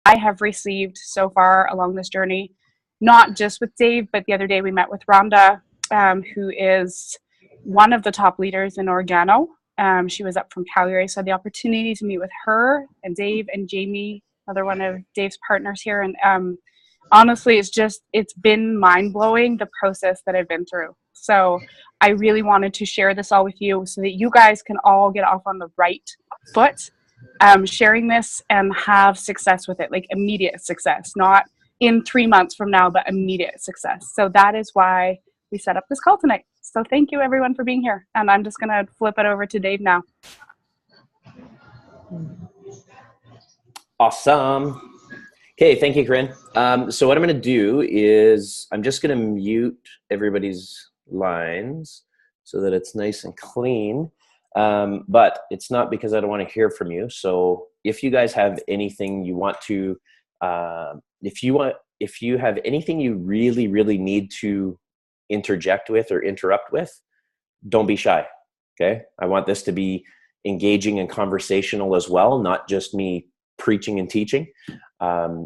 I have received so far along this journey, not just with Dave, but the other day we met with Rhonda, who is one of the top leaders in Organo. She was up from Calgary, so I had the opportunity to meet with her and Dave and Jamie, another one of Dave's partners here. And honestly, it's been mind-blowing, the process that I've been through. So I really wanted to share this all with you so that you guys can all get off on the right foot, sharing this and have success with it, like immediate success, not in 3 months from now, but immediate success. So that is why we set up this call tonight. So thank you everyone for being here. And I'm just going to flip it over to Dave now. Awesome. Okay, thank you, Coryn. So what I'm going to do is I'm just going to mute everybody's lines so that it's nice and clean. But it's not because I don't want to hear from you. So if you guys have anything you want to, if you have anything you really, really need to interject with or interrupt with, don't be shy. Okay. I want this to be engaging and conversational as well, not just me preaching and teaching.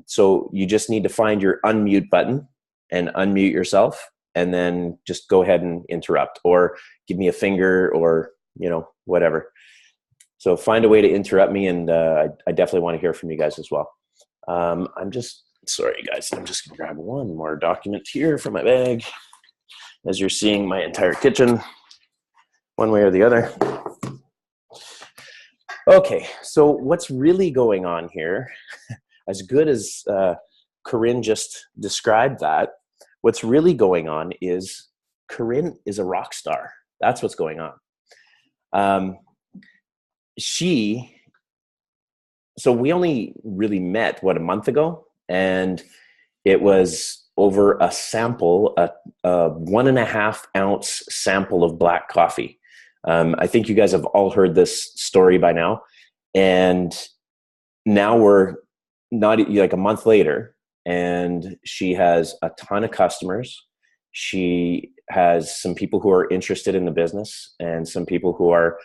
So you just need to find your unmute button and unmute yourself, and then just go ahead and interrupt or give me a finger or, whatever. So find a way to interrupt me, and I definitely want to hear from you guys as well. Sorry guys, I'm just gonna grab one more document here from my bag as you're seeing my entire kitchen one way or the other. Okay, so what's really going on here, as good as Coryn just described that, what's really going on is Coryn is a rock star. That's what's going on. So we only really met, a month ago? And it was over a sample, a 1.5 ounce sample of black coffee. I think you guys have all heard this story by now. And now we're not like a month later, and she has a ton of customers. She has some people who are interested in the business, and some people who are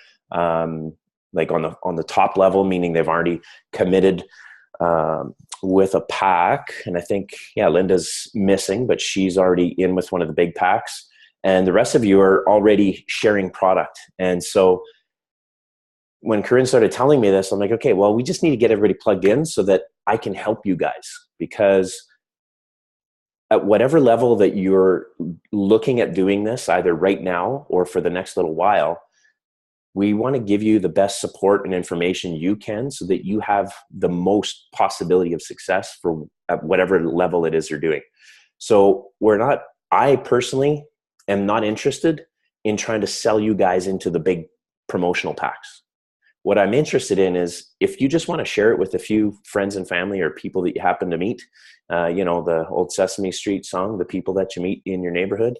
like on the top level, meaning they've already committed with a pack. And I think, Linda's missing, but she's already in with one of the big packs. And the rest of you are already sharing product. And so when Coryn started telling me this, I'm like, okay, well, we just need to get everybody plugged in so that I can help you guys. Because at whatever level that you're looking at doing this, either right now or for the next little while, we want to give you the best support and information you can so that you have the most possibility of success at whatever level it is you're doing. So I personally am not interested in trying to sell you guys into the big promotional packs. What I'm interested in is if you just want to share it with a few friends and family or people that you happen to meet, the old Sesame Street song, the people that you meet in your neighborhood.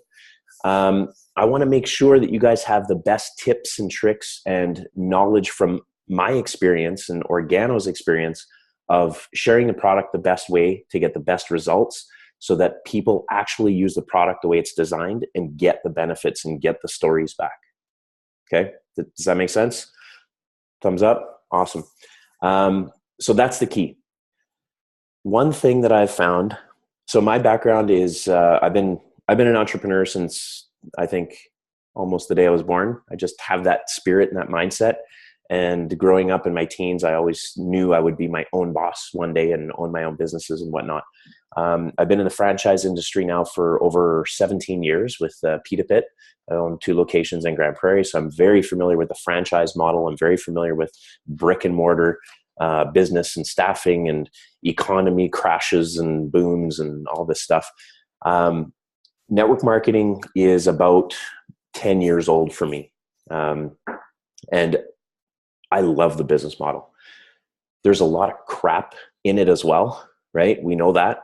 I want to make sure that you guys have the best tips and tricks and knowledge from my experience and Organo's experience of sharing the product the best way to get the best results, so that people actually use the product the way it's designed and get the benefits and get the stories back. Okay. Does that make sense? Thumbs up. Awesome. So that's the key. One thing that I've found, so my background is, I've been an entrepreneur since I think almost the day I was born. I just have that spirit and that mindset. And growing up in my teens, I always knew I would be my own boss one day and own my own businesses and whatnot. I've been in the franchise industry now for over 17 years with Pita Pit. I own 2 locations in Grand Prairie, so I'm very familiar with the franchise model. I'm very familiar with brick and mortar business and staffing and economy crashes and booms and all this stuff. Network marketing is about 10 years old for me. And I love the business model. There's a lot of crap in it as well, right? We know that.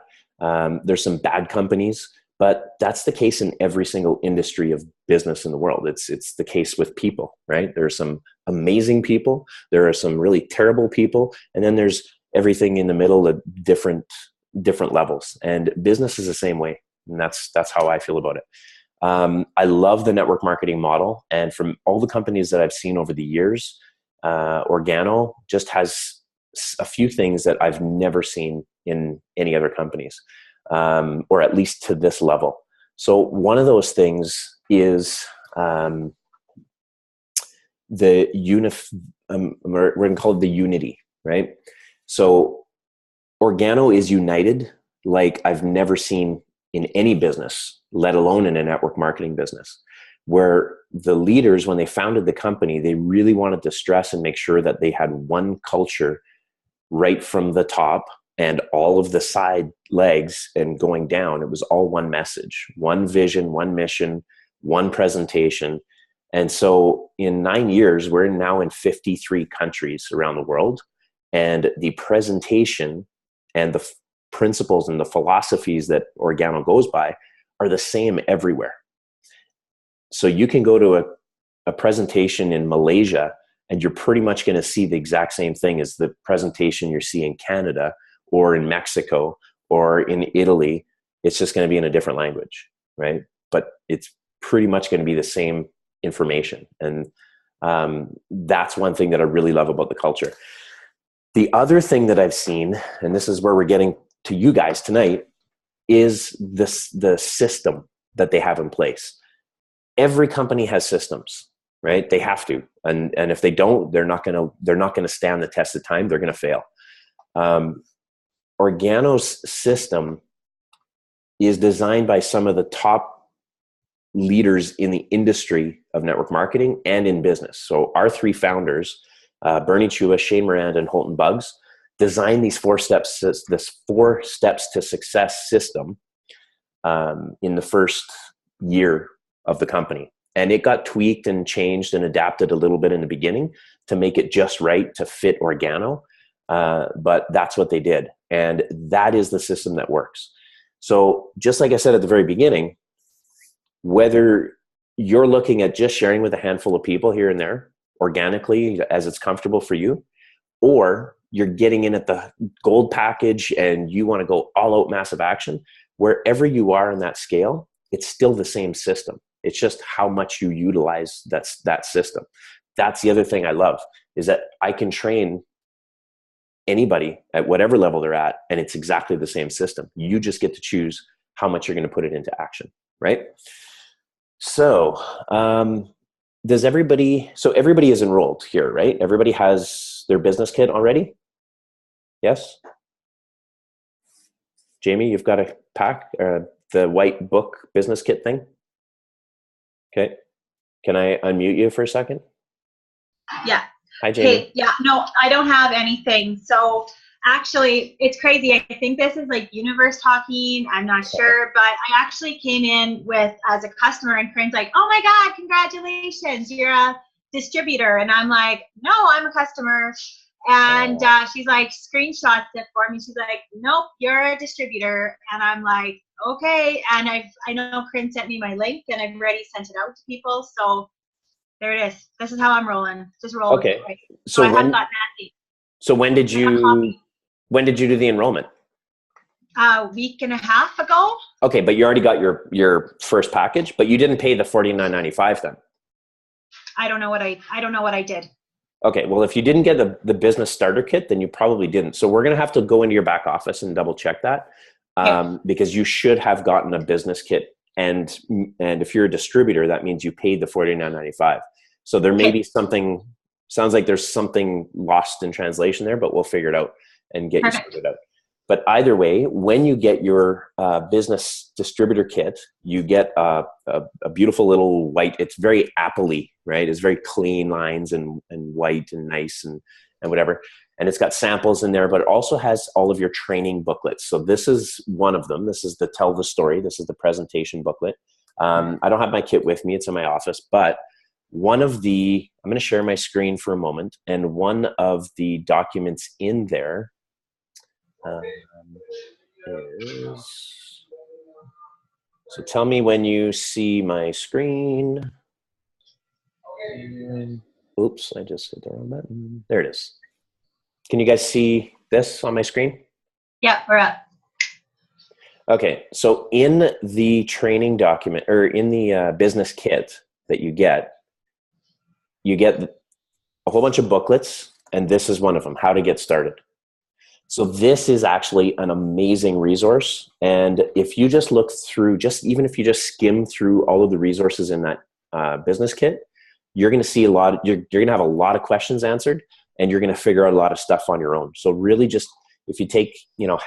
There's some bad companies, but that's the case in every single industry of business in the world. It's the case with people, right? There are some amazing people. There are some really terrible people. And then there's everything in the middle at different levels. And business is the same way. And that's how I feel about it. I love the network marketing model. And from all the companies that I've seen over the years, Organo just has a few things that I've never seen in any other companies, or at least to this level. So one of those things is we're going to call it the unity, right? So Organo is united like I've never seen in any business, let alone in a network marketing business, where the leaders, when they founded the company, they really wanted to stress and make sure that they had one culture right from the top and all of the side legs and going down. It was all one message, one vision, one mission, one presentation. And so in 9 years, we're now in 53 countries around the world. And the presentation and the principles and the philosophies that Organo goes by are the same everywhere. So you can go to a presentation in Malaysia and you're pretty much going to see the exact same thing as the presentation you see in Canada or in Mexico or in Italy. It's just going to be in a different language, right? But it's pretty much going to be the same information. And that's one thing that I really love about the culture. The other thing that I've seen, and this is where we're getting to you guys tonight, is the system that they have in place. Every company has systems, right? They have to, and if they don't, they're not going to stand the test of time. They're going to fail. Organo's system is designed by some of the top leaders in the industry of network marketing and in business. So our three founders, Bernie Chua, Shane Morand, and Holton Buggs, designed this 4 steps to success system in the first year of the company. And it got tweaked and changed and adapted a little bit in the beginning to make it just right to fit Organo. But that's what they did. And that is the system that works. So just like I said at the very beginning, whether you're looking at just sharing with a handful of people here and there organically as it's comfortable for you, or you're getting in at the gold package and you want to go all out massive action, wherever you are in that scale, it's still the same system. It's just how much you utilize that system. That's the other thing I love, is that I can train anybody at whatever level they're at, and it's exactly the same system. You just get to choose how much you're going to put it into action, right? So everybody is enrolled here, right? Everybody has their business kit already? Yes? Jamie, you've got a pack, the white book business kit thing? Okay. Can I unmute you for a second? Yeah. Hi, Jamie. Hey, yeah, no, I don't have anything. So actually, it's crazy. I think this is like universe talking. I'm not sure, but I actually came in as a customer, and Coryn's like, "Oh my God, congratulations, you're a distributor." And I'm like, "No, I'm a customer." And she's like, screenshots it for me. She's like, "Nope, you're a distributor." And I'm like, "Okay." And I know Coryn sent me my link, and I've already sent it out to people. So there it is. This is how I'm rolling. Just roll. Okay. Right. So I haven't gotten Nancy. So when did you do the enrollment? A week and a half ago. Okay, but you already got your first package, but you didn't pay the $49.95 then. I don't know what I did. Okay, well, if you didn't get the business starter kit, then you probably didn't. So we're going to have to go into your back office and double check that, because you should have gotten a business kit. And if you're a distributor, that means you paid the $49.95. So there may be something, sounds like there's something lost in translation there, but we'll figure it out and get you sorted out. But either way, when you get your business distributor kit, you get a beautiful little white, it's very Apple-y, right? It's very clean lines and white and nice and whatever. And it's got samples in there, but it also has all of your training booklets. So this is one of them. This is the Tell the Story. This is the presentation booklet. I don't have my kit with me. It's in my office. But I'm going to share my screen for a moment. And one of the documents in there is... So tell me when you see my screen. Oops, I just hit the wrong button. There it is. Can you guys see this on my screen? Yeah, we're up. Okay, so in the training document, or in the business kit that you get a whole bunch of booklets, and this is one of them, How to Get Started. So this is actually an amazing resource. And if you just look through, even if you just skim through all of the resources in that business kit, you're going to see you're going to have a lot of questions answered, and you're going to figure out a lot of stuff on your own. So really just, if you take,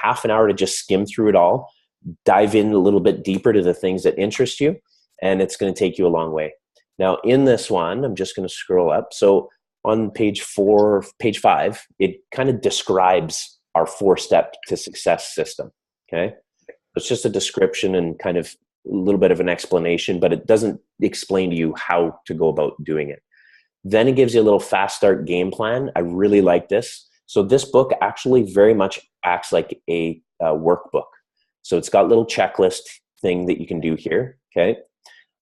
half an hour to just skim through it all, dive in a little bit deeper to the things that interest you, and it's going to take you a long way. Now in this one, I'm just going to scroll up. So on page 5, it kind of describes our 4-step to success system. Okay. It's just a description and kind of a little bit of an explanation, but it doesn't explain to you how to go about doing it. Then it gives you a little fast start game plan. I really like this. So this book actually very much acts like a workbook. So it's got a little checklist thing that you can do here. Okay.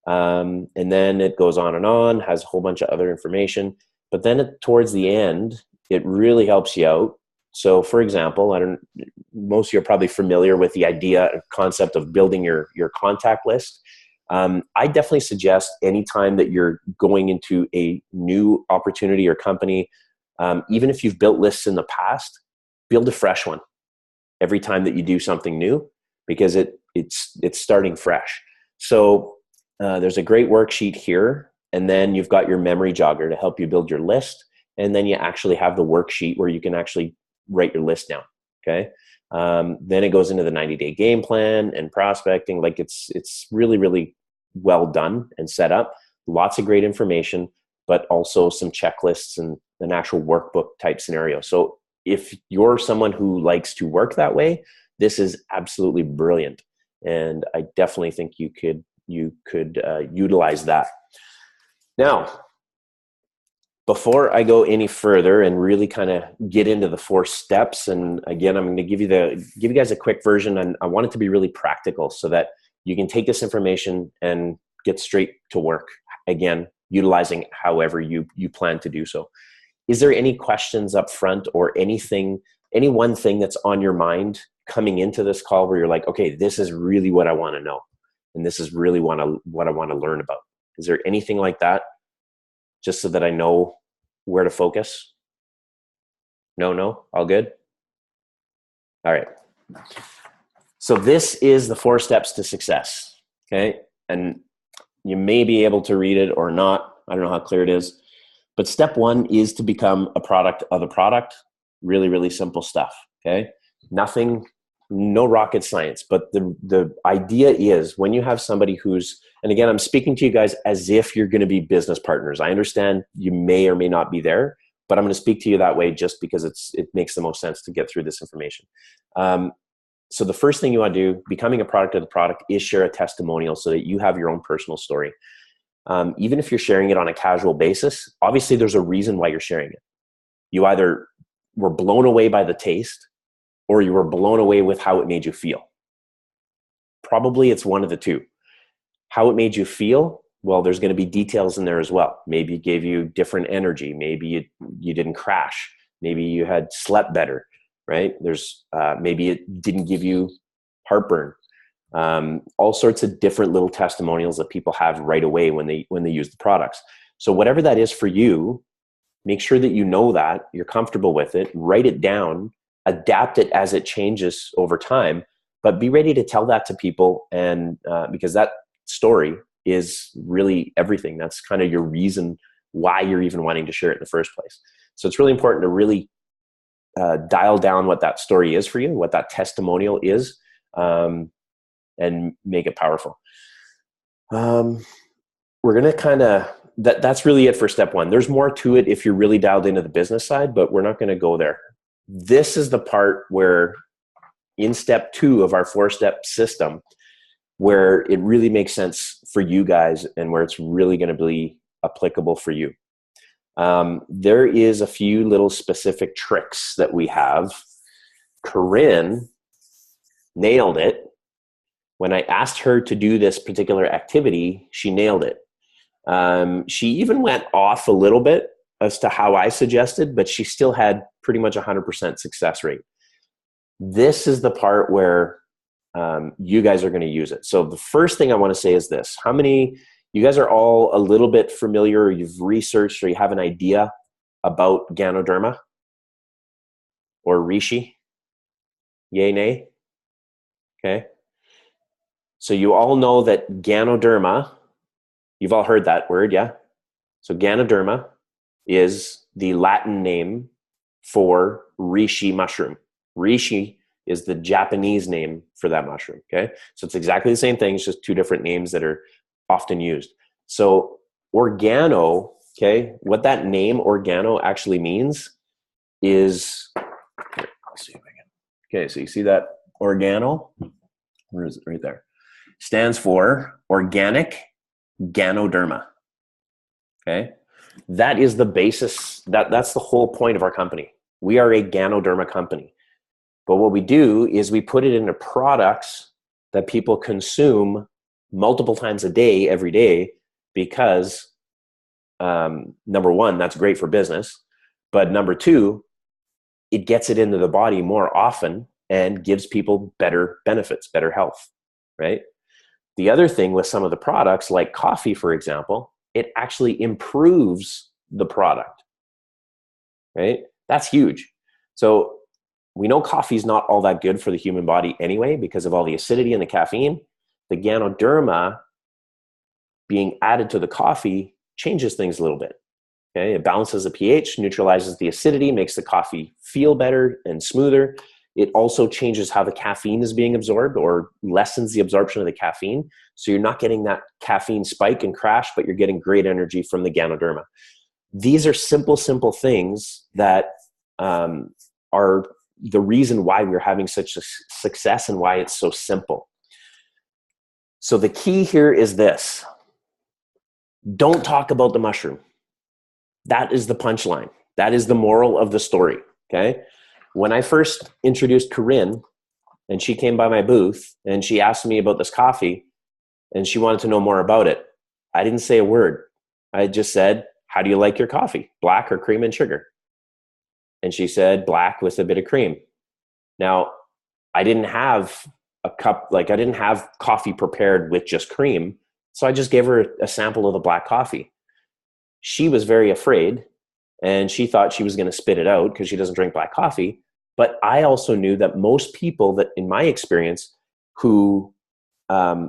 And then it goes on, has a whole bunch of other information, but then towards the end, it really helps you out. So for example, most of you are probably familiar with the concept of building your contact list. I definitely suggest anytime that you're going into a new opportunity or company, even if you've built lists in the past, build a fresh one every time that you do something new, because it's starting fresh. So there's a great worksheet here, and then you've got your memory jogger to help you build your list, and then you actually have the worksheet where you can actually write your list down. Okay. Then it goes into the 90-day game plan and prospecting. Like it's really, really well done and set up. Lots of great information, but also some checklists and an actual workbook type scenario. So if you're someone who likes to work that way, this is absolutely brilliant. And I definitely think you could utilize that. Now, before I go any further and really kind of get into the 4 steps, and again, I'm going to give you guys a quick version, and I want it to be really practical so that you can take this information and get straight to work. Again, utilizing however you plan to do so. Is there any questions up front, or any one thing that's on your mind coming into this call where you're like, okay, this is really what I want to know, and this is really what I want to learn about? Is there anything like that? Just so that I know where to focus? No, all good? All right. So this is the 4 steps to success. Okay. And you may be able to read it or not. I don't know how clear it is, but step 1 is to become a product of a product. Really, really simple stuff. Okay. No rocket science, but the idea is when you have somebody who's, and again, I'm speaking to you guys as if you're going to be business partners. I understand you may or may not be there, but I'm going to speak to you that way just because it makes the most sense to get through this information. So the first thing you want to do, becoming a product of the product, is share a testimonial so that you have your own personal story. Even if you're sharing it on a casual basis, obviously there's a reason why you're sharing it. You either were blown away by the taste, or you were blown away with how it made you feel. Probably it's one of the two. How it made you feel, well, there's going to be details in there as well. Maybe it gave you different energy. Maybe you didn't crash. Maybe you had slept better, right? There's maybe it didn't give you heartburn. All sorts of different little testimonials that people have right away when they use the products. So whatever that is for you, make sure that you know that, you're comfortable with it, write it down, adapt it as it changes over time, but be ready to tell that to people. And because that story is really everything. That's kind of your reason why you're even wanting to share it in the first place. So it's really important to really dial down what that story is for you, what that testimonial is, and make it powerful. We're going to kind of, that's really it for step 1. There's more to it if you're really dialed into the business side, but we're not going to go there. This is the part where in step 2 of our 4-step system, where it really makes sense for you guys and where it's really going to be applicable for you. There is a few little specific tricks that we have. Coryn nailed it. When I asked her to do this particular activity, she nailed it. She even went off a little bit as to how I suggested, but she still had pretty much 100% success rate. This is the part where you guys are going to use it. So the first thing I want to say is this. How many, you guys are all a little bit familiar, or you've researched, or you have an idea about Ganoderma or Reishi? Yay, nay? Okay. So you all know that Ganoderma, you've all heard that word, yeah? So Ganoderma is the Latin name for reishi mushroom. Reishi is the Japanese name for that mushroom, okay? So it's exactly the same thing, it's just two different names that are often used. So organo, okay, what that name organo actually means is, let's see if I can, okay, so you see that organo? Where is it? Right there. Stands for organic Ganoderma, okay? That is the basis, that's the whole point of our company. We are a Ganoderma company. But what we do is we put it into products that people consume multiple times a day, every day, because number one, that's great for business. But number two, it gets it into the body more often and gives people better benefits, better health, right? The other thing with some of the products, like coffee, for example, it actually improves the product, right? That's huge. So we know coffee is not all that good for the human body anyway because of all the acidity and the caffeine. The Ganoderma being added to the coffee changes things a little bit. Okay, it balances the pH, neutralizes the acidity, makes the coffee feel better and smoother. It also changes how the caffeine is being absorbed or lessens the absorption of the caffeine. So you're not getting that caffeine spike and crash, but you're getting great energy from the Ganoderma. These are simple things that are the reason why we're having such a success and why it's so simple. So the key here is this. Don't talk about the mushroom. That is the punchline. That is the moral of the story, okay? When I first introduced Coryn and she came by my booth and she asked me about this coffee and she wanted to know more about it, I didn't say a word. I just said, how do you like your coffee? Black or cream and sugar? And she said, black with a bit of cream. Now, I didn't have a cup, like I didn't have coffee prepared with just cream. So I just gave her a sample of the black coffee. She was very afraid and she thought she was going to spit it out because she doesn't drink black coffee. But I also knew that most people that in my experience who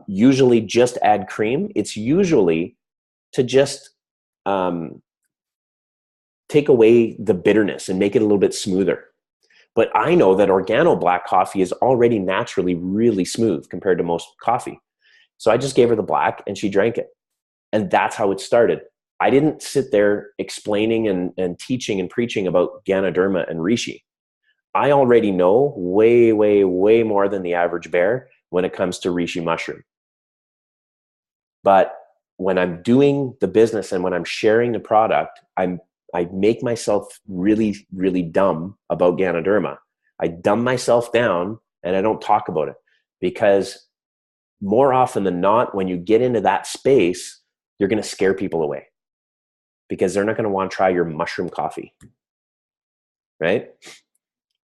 usually just add cream, it's usually to just take away the bitterness and make it a little bit smoother. But I know that organo black coffee is already naturally really smooth compared to most coffee. So I just gave her the black and she drank it. And that's how it started. I didn't sit there explaining and teaching and preaching about Ganoderma and reishi. I already know way more than the average bear when it comes to reishi mushroom. But when I'm doing the business and when I'm sharing the product, I make myself really dumb about Ganoderma. I dumb myself down and I don't talk about it because more often than not, when you get into that space, you're going to scare people away because they're not going to want to try your mushroom coffee, right?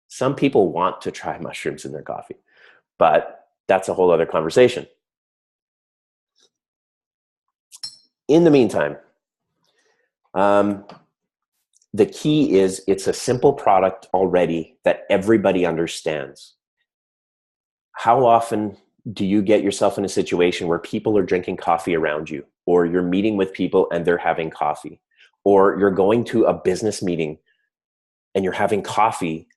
Some people want to try mushrooms in their coffee, but that's a whole other conversation. In the meantime, the key is it's a simple product already that everybody understands. How often do you get yourself in a situation where people are drinking coffee around you, or you're meeting with people and they're having coffee, or you're going to a business meeting and you're having coffee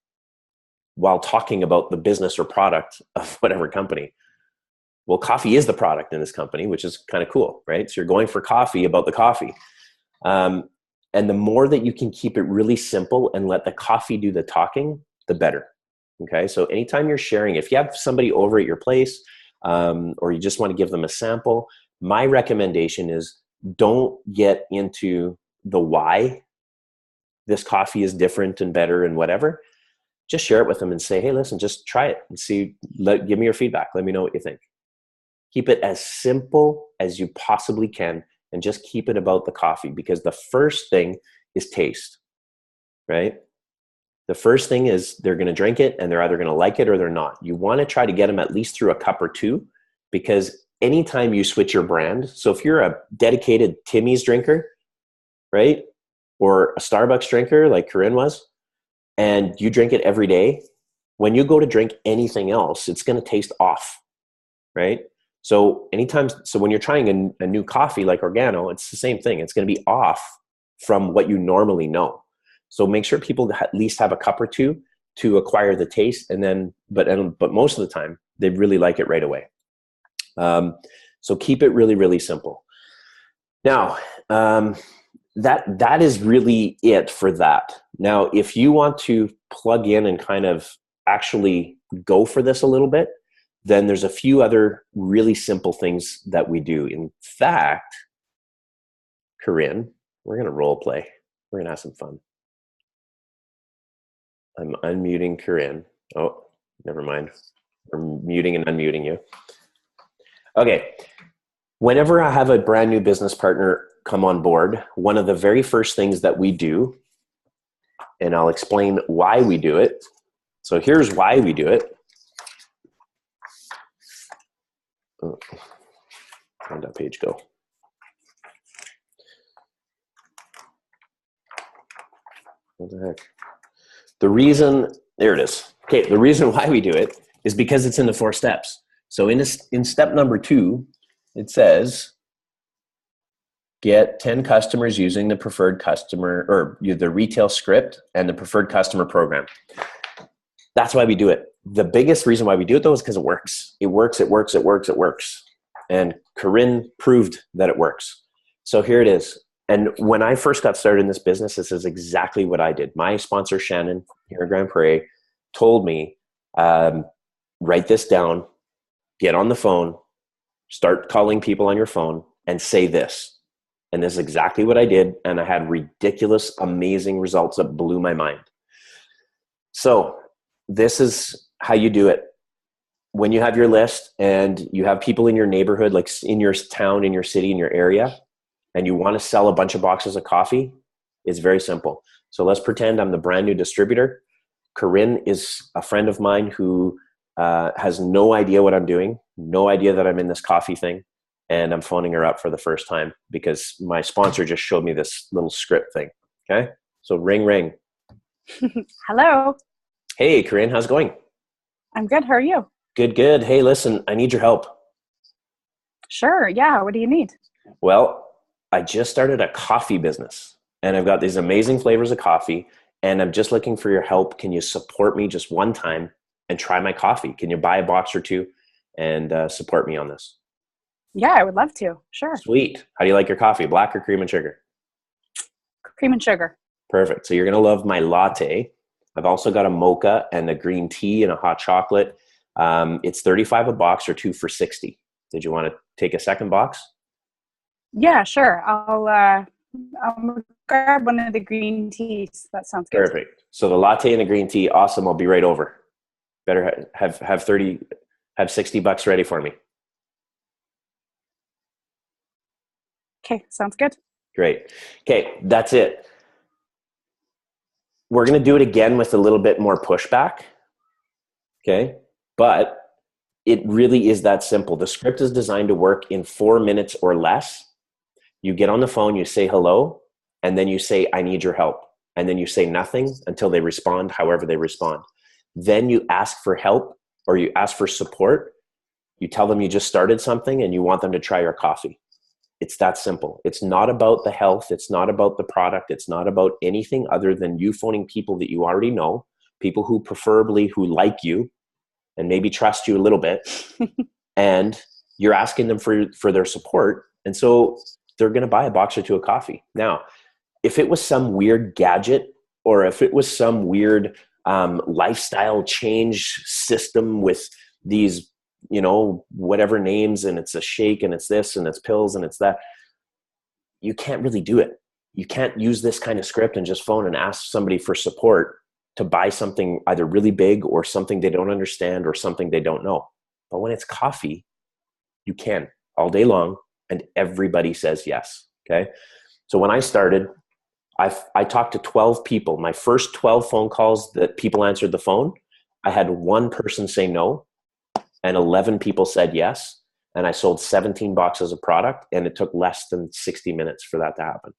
while talking about the business or product of whatever company? Well, coffee is the product in this company, which is kind of cool, right? So you're going for coffee about the coffee. And the more that you can keep it really simple and let the coffee do the talking, the better. Okay, so anytime you're sharing, if you have somebody over at your place or you just want to give them a sample, my recommendation is don't get into the why this coffee is different and better and whatever. Just share it with them and say, hey, listen, just try it and see, give me your feedback. Let me know what you think. Keep it as simple as you possibly can. And just keep it about the coffee because the first thing is taste, right? The first thing is they're going to drink it and they're either going to like it or they're not. You want to try to get them at least through a cup or two because anytime you switch your brand, so if you're a dedicated Timmy's drinker, right? Or a Starbucks drinker like Coryn was, and you drink it every day, when you go to drink anything else, it's going to taste off, right? So when you're trying a new coffee like Organo, it's the same thing. It's going to be off from what you normally know. So make sure people at least have a cup or two to acquire the taste, and then, but most of the time they really like it right away. So keep it really, really simple. Now, that is really it for that. Now, if you want to plug in and kind of actually go for this a little bit, then there's a few other really simple things that we do. In fact, Coryn, we're going to role play. We're going to have some fun. I'm unmuting Coryn. Oh, never mind. We're muting and unmuting you. Okay. Whenever I have a brand new business partner come on board, one of the very first things that we do, and I'll explain why we do it. So here's why we do it. Oh, where'd that page go? What the heck? The reason, there it is. Okay, the reason why we do it is because it's in the 4 steps. So in step number 2, it says, get 10 customers using the preferred customer, or the retail script and the preferred customer program. That's why we do it. The biggest reason why we do it, though, is because it works. It works, it works, it works, it works. And Coryn proved that it works. So here it is. And when I first got started in this business, this is exactly what I did. My sponsor, Shannon, here in Grand Prairie, told me, write this down, get on the phone, start calling people on your phone, and say this. And this is exactly what I did. And I had ridiculous, amazing results that blew my mind. So this is how you do it. When you have your list and you have people in your neighborhood, like in your town, in your city, in your area, and you want to sell a bunch of boxes of coffee, it's very simple. So let's pretend I'm the brand new distributor. Coryn is a friend of mine who has no idea what I'm doing, no idea that I'm in this coffee thing. And I'm phoning her up for the first time because my sponsor just showed me this little script thing. Okay. So ring, ring. Hello. Hey, Coryn, how's it going? I'm good. How are you? Good, good. Hey, listen, I need your help. Sure. Yeah. What do you need? Well, I just started a coffee business and I've got these amazing flavors of coffee and I'm just looking for your help. Can you support me just one time and try my coffee? Can you buy a box or two and support me on this? Yeah, I would love to. Sure. Sweet. How do you like your coffee? Black or cream and sugar? Cream and sugar. Perfect. So you're going to love my latte. I've also got a mocha and a green tea and a hot chocolate. It's $35 a box or 2 for $60. Did you want to take a second box? Yeah, sure. I'll grab one of the green teas. That sounds good. Perfect. So the latte and the green tea. Awesome. I'll be right over. Better have $60 ready for me. Okay. Sounds good. Great. Okay. That's it. We're going to do it again with a little bit more pushback. Okay. But it really is that simple. The script is designed to work in 4 minutes or less. You get on the phone, you say hello, and then you say, I need your help. And then you say nothing until they respond, however they respond. Then you ask for help or you ask for support. You tell them you just started something and you want them to try your coffee. It's that simple. It's not about the health. It's not about the product. It's not about anything other than you phoning people that you already know, people who who like you and maybe trust you a little bit. And you're asking them for their support. And so they're going to buy a box or two of coffee. Now, if it was some weird gadget or if it was some weird lifestyle change system with these, whatever names, and it's a shake and it's this and it's pills and it's that, you can't really do it. You can't use this kind of script and just phone and ask somebody for support to buy something either really big or something they don't understand or something they don't know. But when it's coffee, you can all day long and everybody says yes. Okay. So when I started, I talked to 12 people. My first 12 phone calls that people answered the phone, I had one person say no and 11 people said yes. And I sold 17 boxes of product and it took less than 60 minutes for that to happen.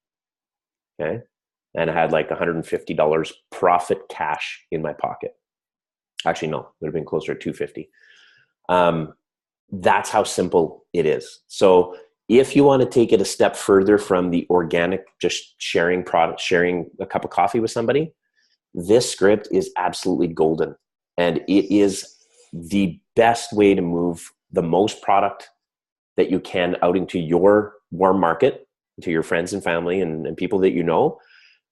Okay. And I had like $150 profit cash in my pocket. Actually, no, it would have been closer to 250. That's how simple it is. So if you want to take it a step further from the organic, just sharing a cup of coffee with somebody, this script is absolutely golden. And it is the best way to move the most product that you can out into your warm market, to your friends and family and people that you know,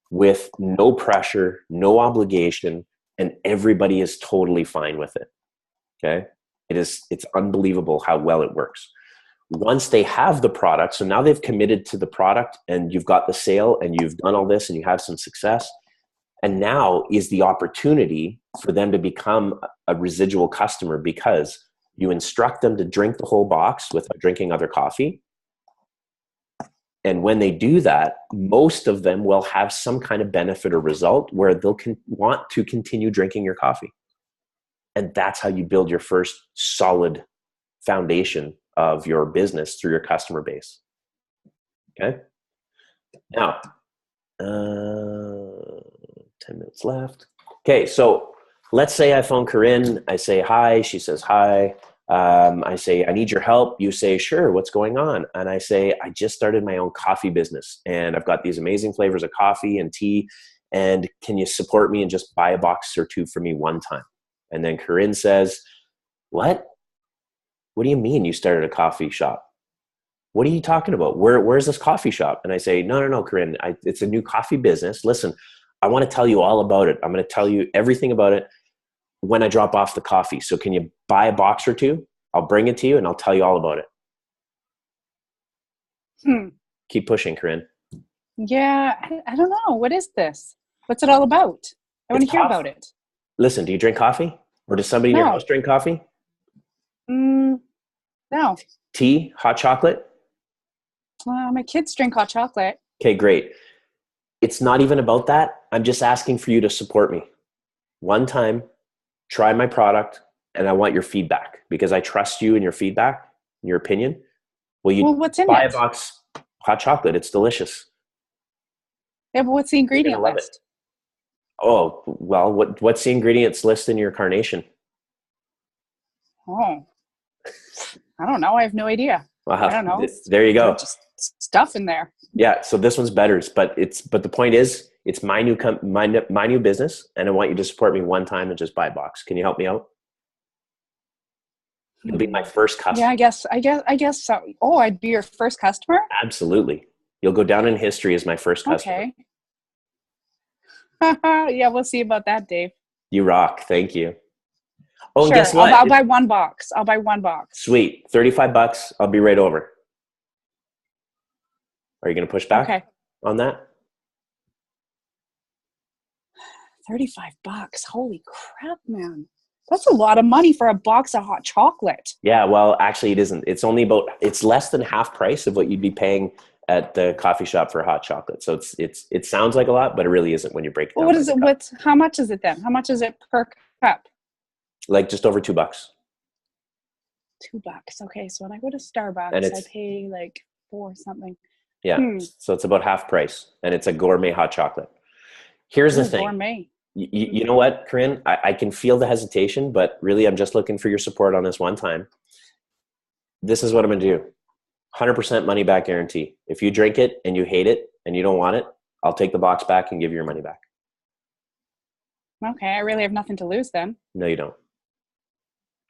with no pressure, no obligation, and everybody is totally fine with it. Okay? It's unbelievable how well it works. Once they have the product, so now they've committed to the product and you've got the sale and you've done all this and you have some success, and now is the opportunity for them to become a residual customer, because you instruct them to drink the whole box without drinking other coffee. And when they do that, most of them will have some kind of benefit or result where they'll want to continue drinking your coffee. And that's how you build your first solid foundation of your business through your customer base. Okay. Now, 10 minutes left. Okay. So let's say I phone Coryn. I say, hi. She says, hi. I say, I need your help. You say, sure. What's going on? And I say, I just started my own coffee business and I've got these amazing flavors of coffee and tea. And can you support me and just buy a box or two for me one time? And then Coryn says, what? What do you mean you started a coffee shop? What are you talking about? Where's this coffee shop? And I say, no, Coryn, it's a new coffee business. Listen, I want to tell you all about it. I'm going to tell you everything about it when I drop off the coffee. So can you buy a box or two? I'll bring it to you and I'll tell you all about it. Keep pushing, Coryn. Yeah, I don't know. What is this? What's it all about? I want to hear about it. Listen, do you drink coffee? Or does somebody in your house drink coffee? No. Tea? Hot chocolate? My kids drink hot chocolate. Okay, great. It's not even about that. I'm just asking for you to support me. One time, try my product, and I want your feedback because I trust you and your feedback, and your opinion. Well, what's in buy it? a box hot chocolate. It's delicious. Yeah, but what's the ingredient list? Oh, well, what's the ingredients list in your carnation? Oh, I don't know. I have no idea. Wow. I don't know. There you go. Just stuff in there. Yeah. So this one's better, but the point is, it's my new business, and I want you to support me one time and just buy a box. Can you help me out? You'll be my first customer. Yeah, I guess so. Oh, I'd be your first customer? Absolutely. You'll go down in history as my first customer. Okay. Yeah, we'll see about that, Dave. You rock. Thank you. Oh, sure. And guess what? I'll buy one box. Sweet. $35. I'll be right over. Are you going to push back on that? $35. Holy crap, man. That's a lot of money for a box of hot chocolate. Yeah, well, actually it isn't. It's less than half price of what you'd be paying at the coffee shop for hot chocolate. So it sounds like a lot, but it really isn't when you break it down. What is it? How much is it then? How much is it per cup? Like just over $2. $2. Okay, so when I go to Starbucks, I pay like $4 something. Yeah, so it's about half price, and it's a gourmet hot chocolate. Here's the thing. Gourmet. You know what, Coryn? I can feel the hesitation, but really I'm just looking for your support on this one time. This is what I'm going to do. 100% money back guarantee. If you drink it and you hate it and you don't want it, I'll take the box back and give you your money back. Okay, I really have nothing to lose then. No, you don't.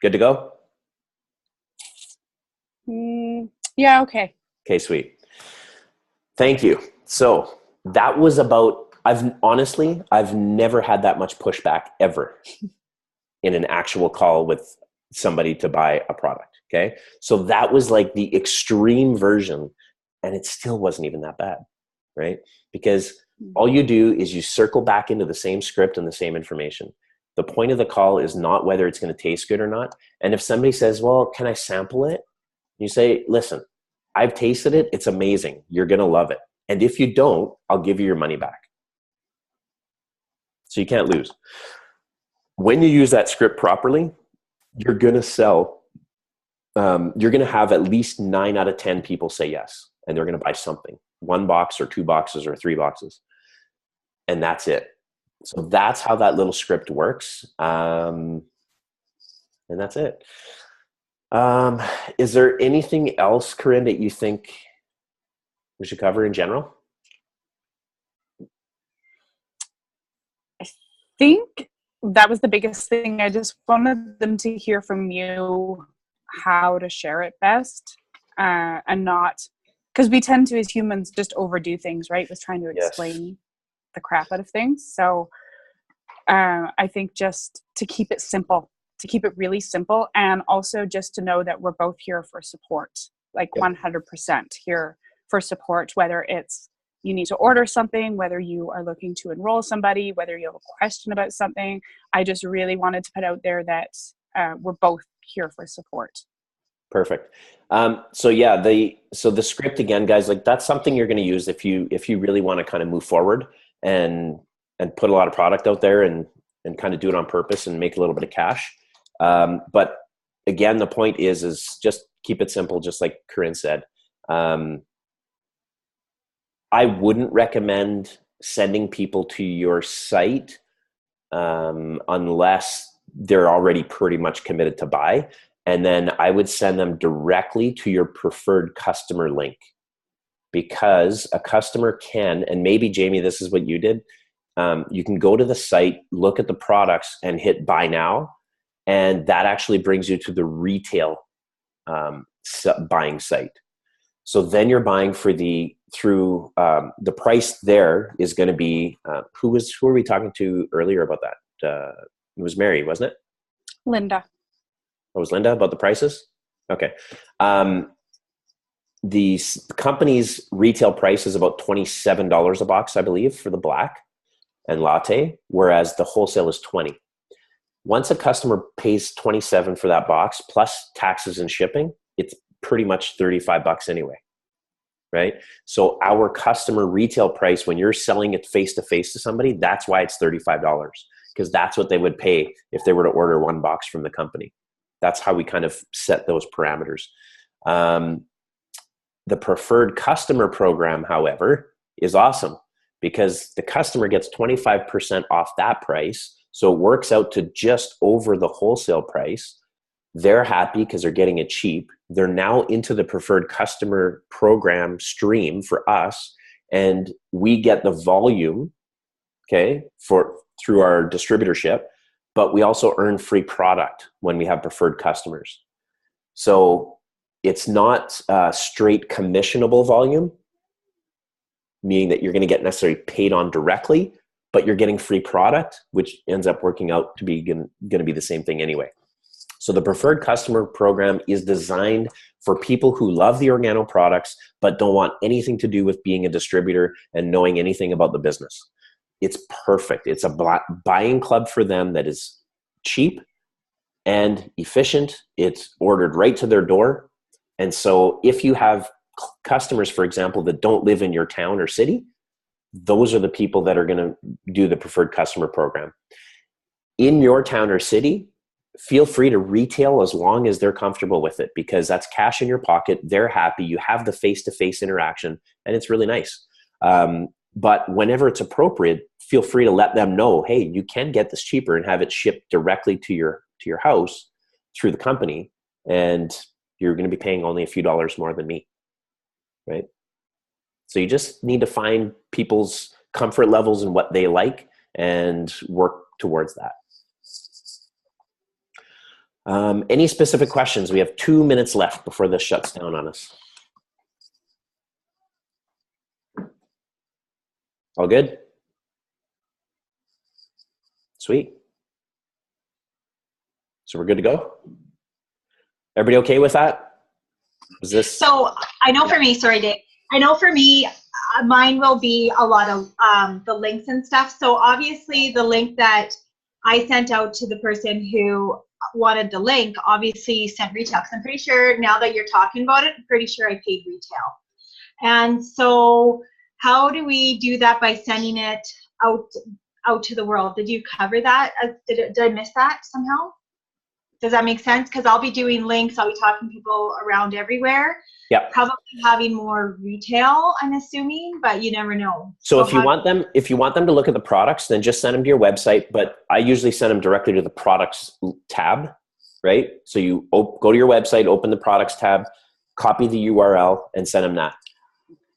Good to go? Yeah, okay. Okay, sweet. Thank you. So that was about, I've never had that much pushback ever in an actual call with somebody to buy a product. Okay. So that was like the extreme version, and it still wasn't even that bad. Right. Because all you do is you circle back into the same script and the same information. The point of the call is not whether it's going to taste good or not. And if somebody says, well, can I sample it? You say, listen, I've tasted it. It's amazing. You're going to love it. And if you don't, I'll give you your money back. So you can't lose. When you use that script properly, you're going to sell. You're going to have at least 9 out of 10 people say yes. And they're going to buy something. 1 box or 2 boxes or 3 boxes. And that's it. So that's how that little script works. And that's it. Is there anything else, Coryn, that you think we should cover in general? I think that was the biggest thing. I just wanted them to hear from you how to share it best, and not, because we tend to, as humans, just overdo things, right? With trying to explain the crap out of things. So I think just to keep it simple, to keep it really simple, and also just to know that we're both here for support, like 100% here for support, whether it's you need to order something, whether you are looking to enroll somebody, whether you have a question about something. I just really wanted to put out there that we're both here for support. Perfect. So the script again, guys, like that's something you're going to use if you really want to kind of move forward and put a lot of product out there and kind of do it on purpose and make a little bit of cash. But again, the point is just keep it simple, just like Coryn said. I wouldn't recommend sending people to your site unless they're already pretty much committed to buy. And then I would send them directly to your preferred customer link, because a customer can, and maybe Jamie, this is what you did. You can go to the site, look at the products and hit buy now. And that actually brings you to the retail buying site. So then you're buying through the price there is going to be, who were we talking to earlier about that? It was Mary, wasn't it? Linda. Oh, was Linda about the prices? Okay. The company's retail price is about $27 a box, I believe, for the black and latte, whereas the wholesale is $20. Once a customer pays $27 for that box plus taxes and shipping, it's pretty much $35 anyway, right? So our customer retail price, when you're selling it face-to-face to somebody, that's why it's $35, because that's what they would pay if they were to order one box from the company. That's how we kind of set those parameters. The preferred customer program, however, is awesome because the customer gets 25% off that price. So it works out to just over the wholesale price. They're happy because they're getting it cheap. They're now into the preferred customer program stream for us, and we get the volume, okay, through our distributorship, but we also earn free product when we have preferred customers. So it's not straight commissionable volume, meaning that you're going to get necessarily paid on directly, but you're getting free product, which ends up working out to be going to be the same thing anyway. So the preferred customer program is designed for people who love the Organo products, but don't want anything to do with being a distributor and knowing anything about the business. It's perfect. It's a buying club for them that is cheap and efficient. It's ordered right to their door. And so if you have customers, for example, that don't live in your town or city, those are the people that are going to do the preferred customer program. In your town or city, feel free to retail as long as they're comfortable with it, because that's cash in your pocket. They're happy. You have the face-to-face interaction, and it's really nice. But whenever it's appropriate, feel free to let them know, hey, you can get this cheaper and have it shipped directly to your house through the company, and you're going to be paying only a few dollars more than me, right? So you just need to find people's comfort levels and what they like and work towards that. Any specific questions? We have 2 minutes left before this shuts down on us. All good? Sweet. So we're good to go? Everybody okay with that? Is this? So I know for me, sorry, Dave. I know for me, mine will be a lot of the links and stuff. So obviously the link that I sent out to the person who wanted the link obviously sent retail. Because I'm pretty sure now that you're talking about it, I'm pretty sure I paid retail. And so how do we do that by sending it out to the world? Did you cover that? Did I miss that somehow? Does that make sense? Because I'll be doing links. I'll be talking to people around everywhere. Yeah. Probably having more retail, I'm assuming, but you never know. So if you want them to look at the products, then just send them to your website. But I usually send them directly to the products tab. right? So you go to your website, open the products tab, copy the URL, and send them that.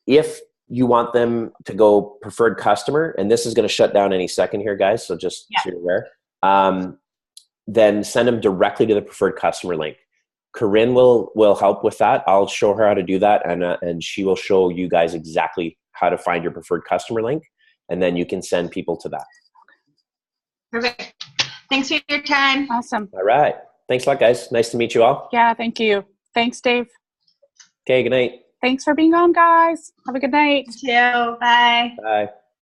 If you want them to go preferred customer, and this is going to shut down any second here, guys, so just so you're aware, then send them directly to the preferred customer link. Coryn will help with that. I'll show her how to do that, and she will show you guys exactly how to find your preferred customer link, and then you can send people to that. Perfect. Thanks for your time. Awesome. All right. Thanks a lot, guys. Nice to meet you all. Yeah, thank you. Thanks, Dave. Okay, good night. Thanks for being on, guys. Have a good night. You too. Bye. Bye.